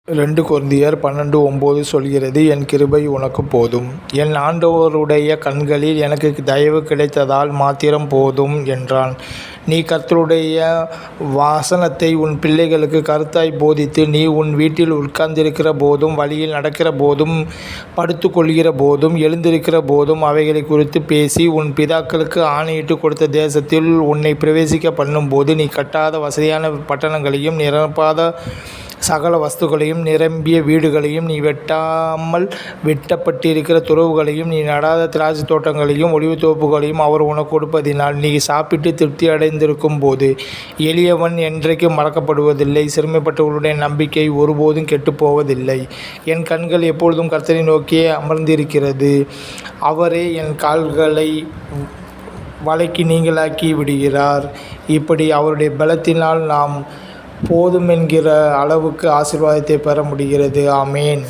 2 கொரிந்தியர் 12:9 சொல்கிறது, என் கிருபை உனக்கு போதும். என் ஆண்டவருடைய கண்களில் எனக்கு தயவு கிடைத்ததால் மாத்திரம் போதும் என்றான். நீ கர்த்தருடைய வசனத்தை உன் பிள்ளைகளுக்கு கருத்தாய் போதித்து, நீ உன் வீட்டில் உட்கார்ந்திருக்கிற போதும், வழியில் நடக்கிற போதும், படுத்து கொள்கிற போதும், எழுந்திருக்கிற போதும் அவைகளை குறித்து பேசி, உன் பிதாக்களுக்கு ஆணையிட்டு கொடுத்த தேசத்தில் உன்னை பிரவேசிக்க பண்ணும்போது, நீ கட்டாத வசதியான பட்டணங்களையும் நிரப்பாத சகல வஸ்துக்களையும், நிரம்பிய வீடுகளையும், நீ வெட்டாமல் வெட்டப்பட்டிருக்கிற துறவுகளையும், நீ நடாத திராட்சை தோட்டங்களையும் ஒலிவத் தோப்புகளையும் அவர் உனக்கு கொடுப்பதினால், நீ சாப்பிட்டு திருப்தி அடைந்திருக்கும் போது, எளியவன் என்றைக்கும் மறக்கப்படுவதில்லை, சிறுமைப்பட்டவர்களுடைய நம்பிக்கை ஒருபோதும் கெட்டுப்போவதில்லை. என் கண்கள் எப்பொழுதும் கர்த்தரை நோக்கியே அமர்ந்திருக்கிறது. அவரே என் கால்களை வலைக்கு நீங்கலாக்கி விடுகிறார். இப்படி அவருடைய பலத்தினால் நாம் போதுமென்கிற அளவுக்கு ஆசீர்வாதத்தை பெற முடிகிறது. ஆமேன்.